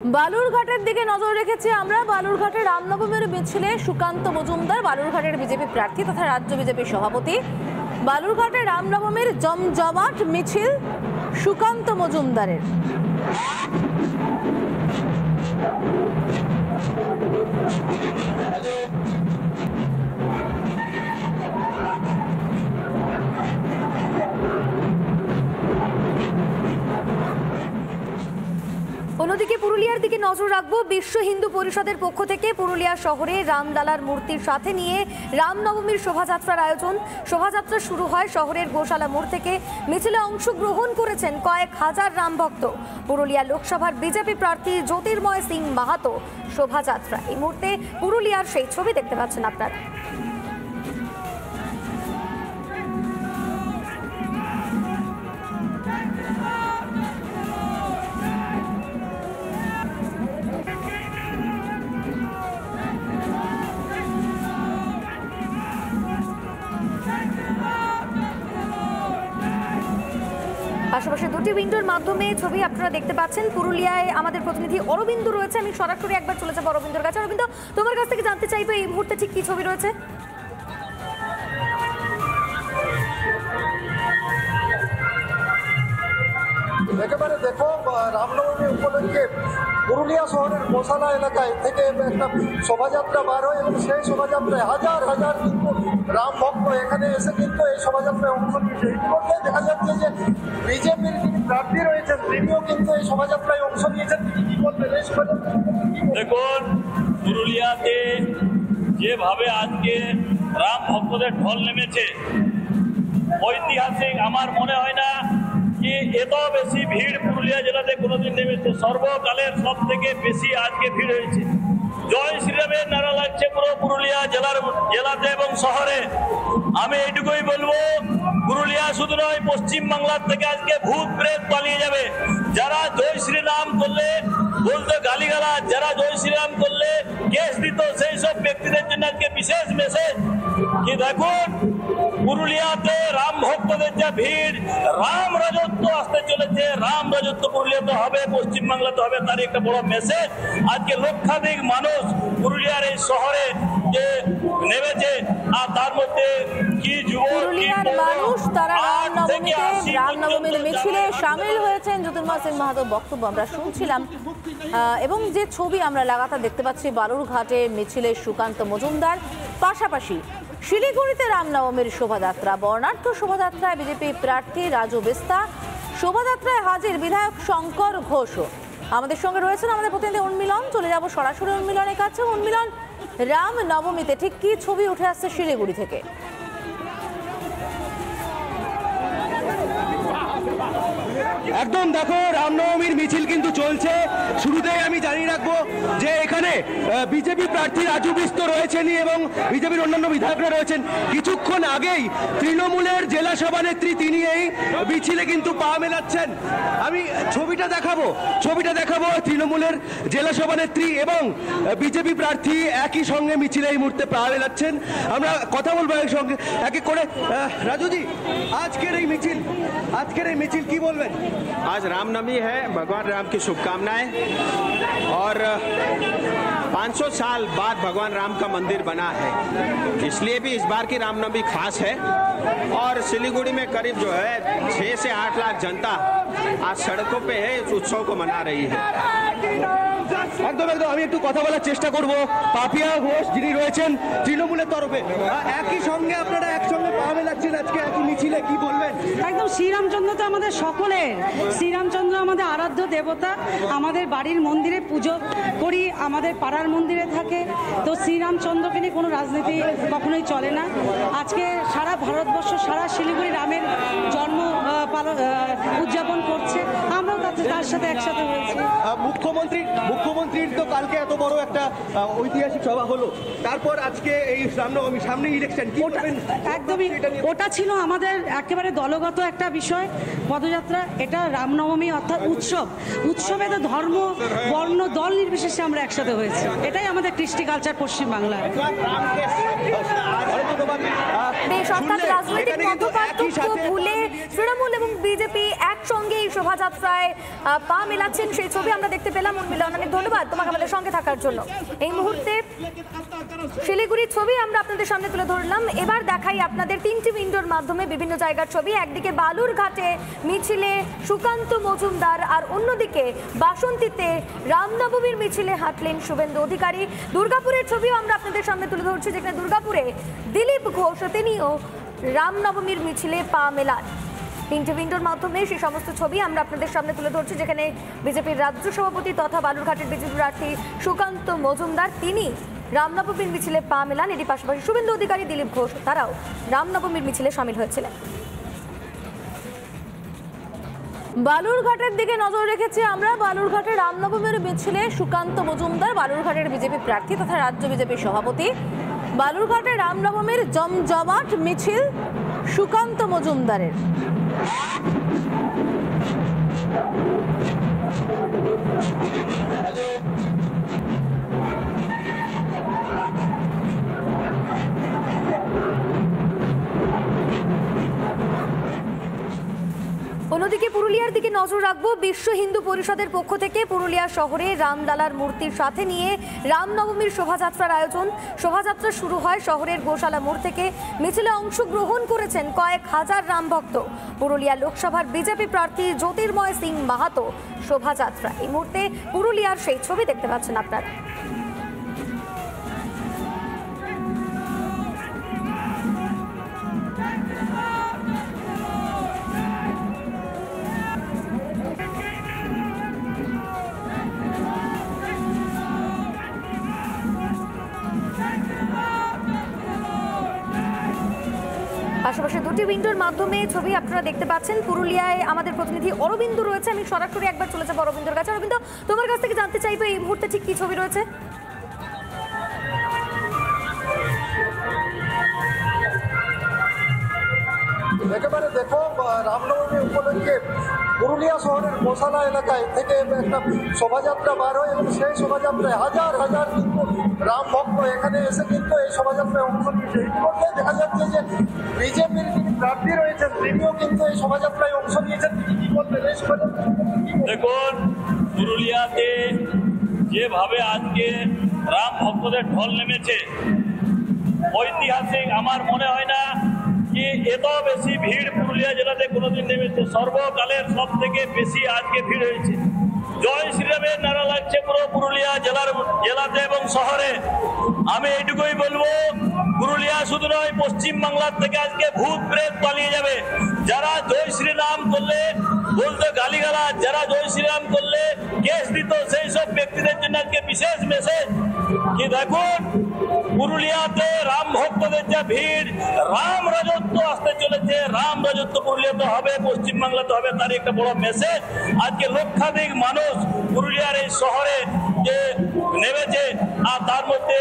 বালুরঘাটের দিকে নজর রেখেছি আমরা। বালুরঘাটে রামনবমীর মিছিলে সুকান্ত মজুমদার বালুরঘাটের বিজেপি প্রার্থী তথা রাজ্য বিজেপির সভাপতি। বালুরঘাটে রামনবমীর জমজমাট মিছিল সুকান্ত মজুমদারের। অন্যদিকে পুরুলিয়ার দিকে নজর রাখবো। বিশ্ব হিন্দু পরিষদের পক্ষ থেকে পুরুলিয়া শহরে রামলালার মূর্তির সাথে নিয়ে রামনবমীর শোভাযাত্রার আয়োজন। শোভাযাত্রা শুরু হয় শহরের গোশালা মোড় থেকে। মিছিলে অংশগ্রহণ করেছেন কয়েক হাজার রামভক্ত। পুরুলিয়া লোকসভার বিজেপি প্রার্থী জ্যোতির্ময় সিং মাহাতো শোভাযাত্রা। এই মুহূর্তে পুরুলিয়ার সেই ছবি দেখতে পাচ্ছেন আপনারা। পাশাপাশি দুটি উইন্ডোর মাধ্যমে ছবি আপনারা দেখতে পাচ্ছেন। পুরুলিয়ায় আমাদের প্রতিনিধি অরবিন্দ রয়েছে। আমি সরাসরি একবার চলে যাবো অরবিন্দর কাছে। অরবিন্দ, তোমার কাছ থেকে জানতে চাইবো এই মুহূর্তে ঠিক কি ছবি রয়েছে? একেবারে দেখো, রামনবমী উপলক্ষে পুরুলিয়া শহরের গোশালা এলাকায় থেকে একটা শোভাযাত্রা বার হয় এবং সেই শোভাযাত্রায় হাজার হাজার কিন্তু রাম ভক্ত এখানে এসে কিন্তু এই শোভাযাত্রায় অংশ নিয়েছে। ইতিমধ্যে দেখা যাচ্ছে যে বিজেপির যিনি প্রার্থী রয়েছেন তিনিও কিন্তু এই শোভাযাত্রায় অংশ নিয়েছেন। তিনি কি বলবেন এই শোভাযাত্রা? দেখুন, পুরুলিয়াতে যেভাবে আজকে রাম ভক্তদের ঢল নেমেছে ঐতিহাসিক, আমার মনে হয় না যে এত বেশি ভিড় পুরুলিয়া জেলাতে কোনোদিন নেমেছে। সর্বকালের সব থেকে বেশি আজকে ভিড় হয়েছে। জয় শ্রীরামের নারা লাগছে পুরো পুরুলিয়া জেলাতে এবং শহরে। আমি এইটুকুই বলবো, পুরুলিয়া শুধু নয়, পশ্চিমবাংলার থেকে আজকে ভূত প্রেত পালিয়ে যাবে। যারা জয় শ্রীরাম করলে বলতে গালিগালাজ, যারা জয় শ্রীরাম করলে কেস দিত, সেই সব ব্যক্তিদের জন্য আজকে বিশেষ মেসেজ কি দেখুন, পুরুলিয়াতে রাম ভক্তদের যা ভিড়, রাম রাজত্ব আসতে চলেছে। রাম রাজত্ব পুরুলিয়াতে হবে, পশ্চিমবাংলাতে হবে, তার একটা বড় মেসেজ আজকে লক্ষাধিক মানুষ পুরুলিয়ার এই শহরে যে নেমেছে। আর তার মধ্যে কি পুরুলিয়ার মানুষ তারা রামনবমীর মিছিলে সামিল হয়েছেন। জ্যোতির্ময় সিং মাহাতো বক্তব্য আমরা শুনছিলাম এবং যে ছবি আমরা লাগাতার দেখতে পাচ্ছি বালুরঘাটে মিছিলে সুকান্ত মজুমদার। পাশাপাশি শিলিগুড়িতে রামনবমীর শোভাযাত্রা, বর্ণাঢ্য শোভাযাত্রায় বিজেপি প্রার্থী রাজু বিস্তা। শোভাযাত্রায় হাজির বিধায়ক শঙ্কর ঘোষ। আমাদের সঙ্গে রয়েছেন আমাদের প্রতিনিধি উন্মিলন। চলে যাব সরাসরি উন্মিলনের কাছে। উন্মিলন, রামনবমীতে ঠিক কি ছবি উঠে আসছে শিলিগুড়ি থেকে? একদম দেখো, রামনবমীর মিছিল কিন্তু চলছে। শুরুতেই আমি জানিয়ে রাখবো যে এখানে বিজেপি প্রার্থী রাজু বিস্ত রয়েছেন এবং বিজেপির অন্যান্য বিধায়করা রয়েছেন। কিছুক্ষণ আগেই তৃণমূলের জেলা সভানেত্রী তিনি এই মিছিলে কিন্তু পা মেলাচ্ছেন। আমি ছবিটা দেখাবো তৃণমূলের জেলা সভানেত্রী এবং বিজেপি প্রার্থী একই সঙ্গে মিছিলে এই মুহূর্তে পা মেলাচ্ছেন। আমরা কথা বলবো এক সঙ্গে এক এক করে। রাজুজি, আজকের এই মিছিল কি বলবেন? आज रामनवमी है, भगवान राम की शुभकामनाएं। और 500 साल बाद भगवान राम का मंदिर बना है, इसलिए भी इस बार की रामनवमी खास है। और सिलीगुड़ी में करीब जो है 6 से 8 लाख जनता आज सड़कों पे है, इस उत्सव को मना रही है। একদম আমি একটু কথা বলার চেষ্টা করব। পাপিয়া ঘোষ যিনি রয়েছেন তৃণমূলের তরফে, একই সঙ্গে আপনারা একসঙ্গে পা মেলাচ্ছেন আজকে একই মিছিলে, কি বলবেন? একদম শ্রীরামচন্দ্র তো আমাদের সকলের, শ্রীরামচন্দ্র আমাদের আরাধ্য দেবতা। আমাদের বাড়ির মন্দিরে পুজো করি, আমাদের পাড়ার মন্দিরে থাকে। তো শ্রীরামচন্দ্রকে নিয়ে কোনো রাজনীতি কখনোই চলে না। আজকে সারা ভারতবর্ষ, সারা শিলিগুড়ি রামের জন্ম উদযাপন করছে। আমরাও তার সাথে একসাথে হয়েছি। মুখ্যমন্ত্রীর তো কালকে এত বড় একটা ঐতিহাসিক সভা হলো, তারপর আজকে এই সামনে ইলেকশন, কি বলবেন? একদমই, ওটা ছিল আমাদের একেবারে দলগত একটা বিষয়, পদযাত্রা। এটা রামনবমী অর্থাৎ উৎসবে তো ধর্ম বর্ণ দল নির্বিশেষে আমরা একসাথে হয়েছি। এটাই আমাদের কৃষ্টি কালচার পশ্চিমবাংলায়। ধন্যবাদ। বেশ, অর্থাৎ শুনলে, রাজনৈতিক এখানে কিন্তু একই মতপার্থক্য সাথে ভুলে তৃণমূল এবং বিজেপি একসঙ্গে এই শোভাযাত্রায় পা মেলাচ্ছেন, সেই ছবি আমরা দেখতে পেলাম। উন্মিলন, অনেক ধন্যবাদ তোমাকে আমাদের সঙ্গে থাকার জন্য। এই মুহূর্তে শিলিগুড়ির ছবি আমরা আপনাদের সামনে তুলে ধরলাম। এবার দেখাই আপনাদের তিনটি উইন্ডোর মাধ্যমে বিভিন্ন জায়গার ছবি। একদিকে বালুরঘাটে মিছিলে সুকান্ত মজুমদার, আর অন্যদিকে বাসন্তীতে রামনবমীর মিছিলে হাঁটলেন শুভেন্দু অধিকারী। দুর্গাপুরের ছবিও আমরা আপনাদের সামনে তুলে ধরছি, যেখানে দুর্গাপুরে দিলীপ ঘোষ তিনিও রামনবমীর মিছিলে পা মেলান। তিনটে উইন্ডোর মাধ্যমে সেই সমস্ত ছবি আমরা আপনাদের সামনে তুলে ধরছি, যেখানে বিজেপির রাজ্য সভাপতি তথা বালুরঘাটের বিজেপি প্রার্থী সুকান্ত মজুমদার তিনি রামনবমীর মিছিলে পা মেলান। এরই পাশাপাশি শুভেন্দু অধিকারী, দিলীপ ঘোষ তারাও রামনবমীর মিছিলে সামিল হয়েছিলেন। বালুরঘাটের দিকে নজর রেখেছি আমরা। বালুরঘাটে রামনবমীর মিছিলে সুকান্ত মজুমদার, বালুরঘাটের বিজেপি প্রার্থী তথা রাজ্য বিজেপির সভাপতি। বালুরঘাটে রামনবমীর জমজমাট মিছিল সুকান্ত মজুমদারের। অন্যদিকে পুরুলিয়ার দিকে নজর রাখবো। বিশ্ব হিন্দু পরিষদের পক্ষ থেকে পুরুলিয়া শহরে রামলালার মূর্তির সাথে নিয়ে রামনবমীর শোভাযাত্রার আয়োজন। শোভাযাত্রা শুরু হয় শহরের গোশালা মোড় থেকে। মিছিলে অংশগ্রহণ করেছেন কয়েক হাজার রামভক্ত। পুরুলিয়া লোকসভার বিজেপি প্রার্থী জ্যোতির্ময় সিং মাহাতো শোভাযাত্রা। এই মুহূর্তে পুরুলিয়ার সেই ছবি দেখতে পাচ্ছেন আপনারা। পাশাপাশি দুটি উইন্ডোর মাধ্যমে ছবি আপনারা দেখতে পাচ্ছেন। পুরুলিয়ায় আমাদের প্রতিনিধি অরবিন্দ রয়েছে, আমি সরাসরি একবার চলে যাবো অরবিন্দর কাছে। অরবিন্দ, তোমার কাছ থেকে জানতে চাইবো এই মুহূর্তে ঠিক কি ছবি রয়েছে? একেবারে দেখো, রামনবমী উপলক্ষে পুরুলিয়া শহরের গোশালা এলাকায় থেকে একটা শোভাযাত্রা বার হয় এবং সেই শোভাযাত্রায় হাজার হাজার কিন্তু রাম ভক্ত এখানে এসে কিন্তু এই শোভাযাত্রায় অংশ নিয়েছে। ইতিমধ্যে দেখা যাচ্ছে যে বিজেপির যিনি প্রার্থী রয়েছেন তিনিও কিন্তু এই শোভাযাত্রায় অংশ নিয়েছেন। তিনি কি বলবেন এই শোভাযাত্রা? দেখুন, পুরুলিয়াতে যেভাবে আজকে রাম ভক্তদের ঢল নেমেছে ঐতিহাসিক, আমার মনে হয় না যে এত বেশি ভিড় পুরুলিয়া জেলাতে কোনোদিন নেমেছে। সর্বকালের সব থেকে বেশি আজকে ভিড় হয়েছে। জয় শ্রীরামের নারা লাগছে পুরো পুরুলিয়া জেলাতে এবং শহরে। আমি এইটুকুই বলবো, পুরুলিয়া শুধু নয়, পশ্চিম বাংলার থেকে আজকে ভূত প্রেত পালিয়ে যাবে। যারা জয় শ্রীরাম করলে বলতো গালিগালাজ, যারা জয় শ্রীরাম করলে কেস দিত, সেই সব ব্যক্তিদের জন্য আজকে বিশেষ মেসেজ কি দেখুন, পুরুলিয়াতে রাম ভক্তদের যা ভিড়, রাম রাজত্ব আসতে চলেছে। রাম রাজত্ব পুরুলিয়াতে হবে, পশ্চিমবাংলাতে হবে, তার একটা বড় মেসেজ আজকে লক্ষাধিক মানুষ পুরুলিয়ার এই শহরে যে নেমেছে। আর তার মধ্যে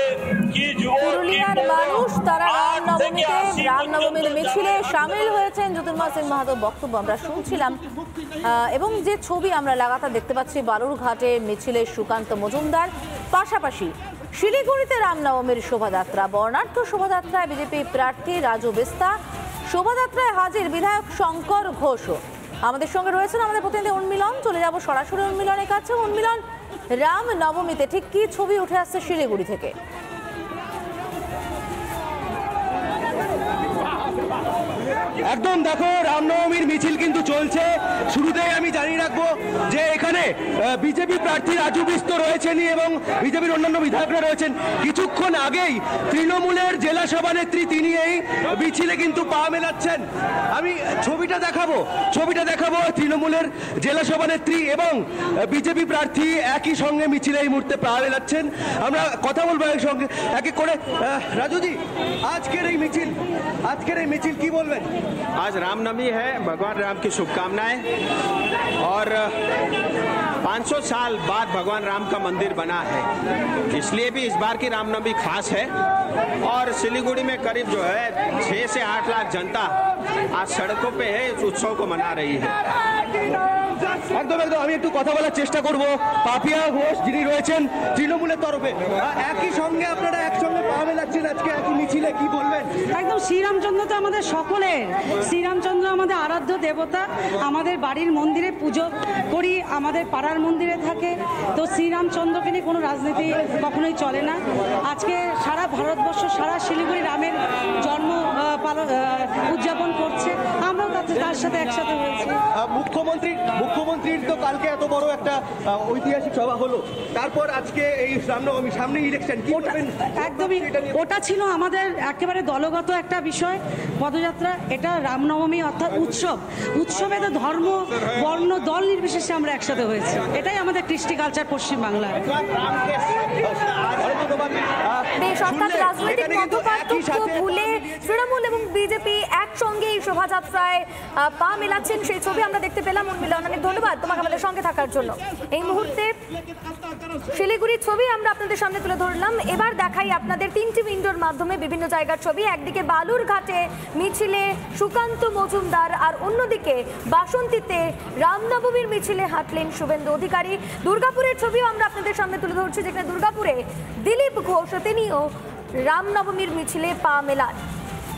কি পুরুলিয়ার মানুষ তারা রামনবমীর মিছিলে সামিল হয়েছেন। জ্যোতির্ময় সিং মাহাতোর বক্তব্য আমরা শুনছিলাম। এবং যে ছবি আমরা লাগাতার দেখতে পাচ্ছি, বালুরঘাটে মিছিলে সুকান্ত মজুমদার, পাশাপাশি শিলিগুড়িতে রামনবমীর শোভাযাত্রা, বর্ণাঢ্য শোভাযাত্রায় বিজেপি প্রার্থী রাজু বিস্তা, শোভাযাত্রায় হাজির বিধায়ক শঙ্কর ঘোষ। আমাদের সঙ্গে রয়েছেন আমাদের প্রতিনিধি উন্মিলন। চলে যাব সরাসরি উন্মিলনের কাছে। উন্মিলন, রামনবমীতে ঠিক কি ছবি উঠে আসছে শিলিগুড়ি থেকে? একদম দেখো, রামনবমীর মিছিল কিন্তু চলছে। শুরুতেই আমি জানিয়ে রাখবো যে এখানে বিজেপি প্রার্থী রাজু বিস্ত রয়েছেন এবং বিজেপির অন্যান্য বিধায়করা রয়েছেন। কিছুক্ষণ আগেই তৃণমূলের জেলা সভানেত্রী তিনি এই মিছিলে কিন্তু পা মেলাচ্ছেন। আমি ছবিটা দেখাবো তৃণমূলের জেলা সভানেত্রী এবং বিজেপি প্রার্থী একই সঙ্গে মিছিলে এই মুহূর্তে পা মেলাচ্ছেন। আমরা কথা বলবো এক এক করে। রাজুজি, আজকের এই মিছিল কি বলবেন? आज रामनवमी है, भगवान राम की शुभकामनाएं। और 500 साल बाद भगवान राम का मंदिर बना है, इसलिए भी इस बार की रामनवमी खास है। और सिलीगुड़ी में करीब जो है 6 से 8 लाख जनता आज सड़कों पे है, इस उत्सव को मना रही है। একদম একদম আমি একটু কথা বলার চেষ্টা করব পাপিয়া ঘোষ যিনি রয়েছেন তৃণমূলের তরফে। একই সঙ্গে আপনারা একসঙ্গে পা মেলাচ্ছেন আজকে একই মিছিলে, কি বলবেন? একদম শ্রীরামচন্দ্র তো আমাদের সকলের, শ্রীরামচন্দ্র আমাদের আরাধ্য দেবতা, আমাদের বাড়ির মন্দিরে পুজো করি, আমাদের পাড়ার মন্দিরে থাকে। তো শ্রীরামচন্দ্রকে নিয়ে কোনো রাজনীতি কখনোই চলে না। আজকে সারা ভারতবর্ষ, সারা শিলিগুড়ি রামের জন্ম উদযাপন করছে, আমরাও তার সাথে একসাথে হয়েছি। মুখ্যমন্ত্রীর তো কালকে এত বড় একটা ঐতিহাসিক সভা হলো, তারপর আজকে এই রামনবমী, সামনে ইলেকশন, কি বলবেন? একদমই ওটা ছিল আমাদের একেবারে দলগত একটা বিষয়, পদযাত্রা। এটা রামনবমী অর্থাৎ উৎসব, উৎসবে তো ধর্ম বর্ণ দল নির্বিশেষে আমরা একসাথে হয়েছি। এটাই আমাদের কৃষ্টি কালচার পশ্চিমবাংলায়। বেশ, অর্থাৎ রাজনৈতিক মতপার্থক্য ভুলে তৃণমূল এবং বিজেপি একসঙ্গে এই শোভাযাত্রায় পা মেলাচ্ছেন, সেই ছবি আমরা দেখতে পেলাম। উর্মিলা, অনেক ধন্যবাদ তোমাকে আমাদের সঙ্গে থাকার জন্য। এই মুহূর্তে শিলিগুড়ির ছবি আমরা আপনাদের সামনে তুলে ধরলাম। এবার দেখাই আপনাদের তিনটি উইন্ডোর মাধ্যমে বিভিন্ন জায়গার ছবি। একদিকে বালুরঘাটে মিছিলে সুকান্ত মজুমদার, আর অন্যদিকে বাসন্তীতে রামনবমীর মিছিলে হাঁটলেন শুভেন্দু অধিকারী। দুর্গাপুরের ছবিও আমরা আপনাদের সামনে তুলে ধরছি, যেখানে দুর্গাপুরে দিলীপ ঘোষ তিনিও রামনবমীর মিছিলে পা মেলান।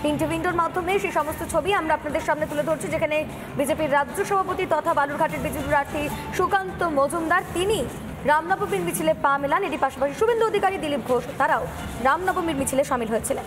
তিনটি উইন্ডোর মাধ্যমে সেই সমস্ত ছবি আমরা আপনাদের সামনে তুলে ধরছি, যেখানে বিজেপির রাজ্য সভাপতি তথা বালুরঘাটের বিজেপি প্রার্থী সুকান্ত মজুমদার তিনি রামনবমীর মিছিলে পা মেলান। এরই পাশাপাশি শুভেন্দু অধিকারী, দিলীপ ঘোষ তারাও রামনবমীর মিছিলে সামিল হয়েছিলেন।